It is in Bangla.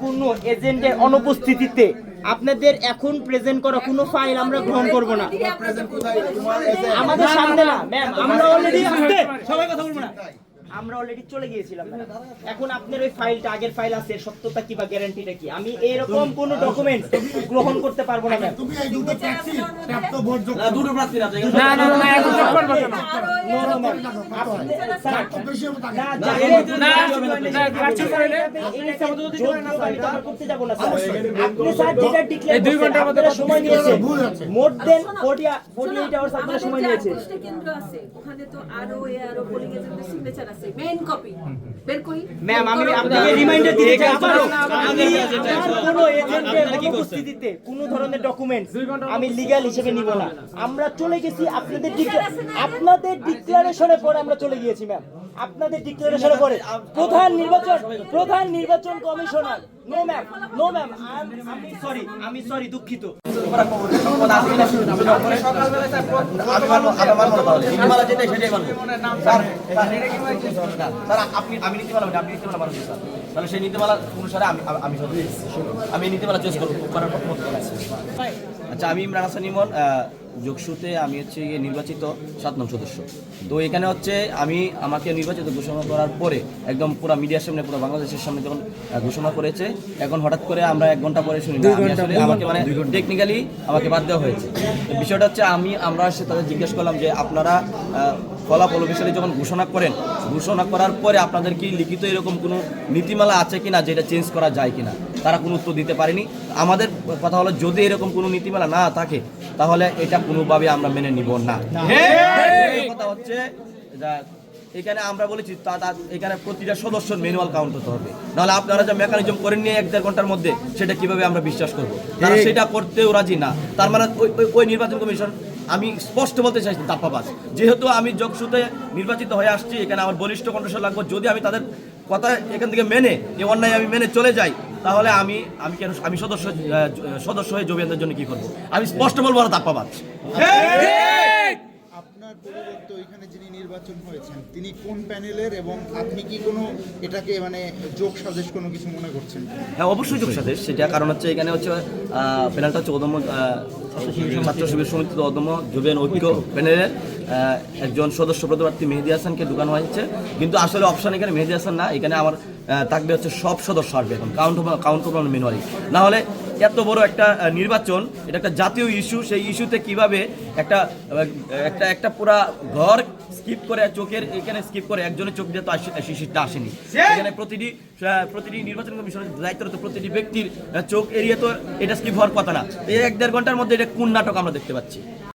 কোনো এজেন্টের অনুপস্থিতিতে আপনাদের এখন প্রেজেন্ট করা কোনো ফাইল আমরা গ্রহণ করব না। আমাদের সামনে না ম্যাম, আমরা অলরেডি সবাই কথা বলবো না, আমরা অলরেডি চলে গিয়েছিলাম। এখন আপনার ওই ফাইলটা, আগের ফাইল আছে, সত্যতা কি বা গ্যারান্টিটা কি? আমি এরকম কোনো ডকুমেন্ট গ্রহণ করতে পারবো না ম্যাম। তুমি এই দুটো ট্যাক্সি প্রাপ্ত ভোট যোগ দুটো প্রার্থী না না না না, এখন যোগ করব কেন? নো নো ম্যাম, স্যার বেশি হবে না না কাছে করে এই সমস্ত যদি না আমি তো আর করতে যাব না স্যার। আপনি স্যার যেটা ডিক্লেয়ার এই 2 ঘন্টার মধ্যে সময় নিয়েছে, মোর দেন 48 আওয়ার্স আপনারা সময় নিয়েছে। কেন্দ্র আছে ওখানে তো আরো পোলিং এজেন্টের সিগনেচার আছে, মেইন কপি বের করি ম্যাম। আমি আপনাকে রিমাইন্ডার দিতে চাই, আমি কোনো এজেন্টের অনুপস্থিতিতে কোনো ধরনের ডকুমেন্ট আমি লিগ্যাল হিসেবে নিব না। আমরা চলে গেছি আপনাদের ডিক্লারেশনের পরে আমরা চলে গিয়েছি ম্যাম, আপনাদের ডিক্লারেশনের পরে। প্রধান নির্বাচন কমিশনার নো ম্যাম, নো ম্যাম, আমি সরি দুঃখিত। তাহলে সেই নীতিমালা অনুসারে আমি নীতিমালা চয়েস করার মতো আছে। আচ্ছা, আমি ইমরান হাসান ইমন, যোগসুতে আমি হচ্ছে নির্বাচিত 7 নং সদস্য। তো এখানে হচ্ছে আমাকে নির্বাচিত ঘোষণা করার পরে একদম পুরো মিডিয়ার সামনে, পুরো বাংলাদেশের সামনে যখন ঘোষণা করেছে, এখন হঠাৎ করে আমরা 1 ঘন্টা পরে শুনি না, আমাকে মানে টেকনিক্যালি আমাকে বাদ দেওয়া হয়েছে। বিষয়টা হচ্ছে আমরা এসে তাদের জিজ্ঞেস করলাম যে আপনারা ফলাফল অফিসিয়ালি যখন ঘোষণা করেন, ঘোষণা করার পরে আপনাদের কি লিখিত এরকম কোনো নীতিমালা আছে কিনা যেটা চেঞ্জ করা যায় কিনা? তারা কোনো উত্তর দিতে পারেনি। আমাদের কথা হলো যদি এরকম কোনো নীতিমালা না থাকে তাহলে এটা কোনোভাবে আমরা মেনে নিব না। কথা হচ্ছে এখানে আমরা বলেছি এখানে প্রতিটা সদস্যর ম্যানুয়াল কাউন্ট হতে হবে, নাহলে আপনারা যে মেকানিজম করেন নিয়ে 1-1.5 ঘন্টার মধ্যে সেটা কিভাবে আমরা বিশ্বাস করবো? তারা সেটা করতেও রাজি না। তার মানে ওই নির্বাচন কমিশন, আমি স্পষ্ট বলতে চাইছি, দাপ্পাবাজ। যেহেতু আমি যোগসূত্রে নির্বাচিত হয়ে আসছি, এখানে আমার বলিষ্ঠ কণ্ঠস্বর লাগবে। যদি আমি তাদের কথা এখান থেকে মেনে এই অন্যায় আমি মেনে চলে যাই, তাহলে আমি সদস্য হয়ে জবিয়ানদের জন্য কি করবো? আমি স্পষ্ট বলবো না, দাপ্পাবাজ। আপনার পরিবর্তে ওইখানে যিনি নির্বাচন হয়েছেন তিনি কোন প্যানেলের, এবং আপনি কি কোনো এটাকে মানে যোগ সাজেশ কোনো কিছু মনে করছেন? হ্যাঁ, অবশ্যই যোগ সাজেশ সেটা। কারণ হচ্ছে এখানে হচ্ছে প্যানেলটা হচ্ছে অদম্য ছাত্র শিবির সমিতি অদম্য জবিয়ান ঐক্য প্যানেলের একজন সদস্য পদপ্রার্থী মেহেদী হাসানকে ঢুকানো হয়েছে। কিন্তু আসলে অপশন এখানে মেহেদী হাসান না, এখানে আমার থাকবে হচ্ছে সব সদস্য আসবে এখন কাউন্ট করবো ম্যানুয়ালি। না হলে এত বড় একটা নির্বাচন, এটা একটা জাতীয় ইস্যু, সেই ইস্যুতে কিভাবে একটা পুরা ঘর স্কিপ করে, চোখের এখানে স্কিপ করে একজনের চোখ দিয়ে তো শিশিরটা আসেনি। এখানে প্রতিটি নির্বাচন কমিশনের দায়িত্বরত প্রতিটি ব্যক্তির চোখ এড়িয়ে তো এটা স্কিপ হওয়ার কথা না। এই 1-1.5 ঘন্টার মধ্যে এটা কোন নাটক আমরা দেখতে পাচ্ছি?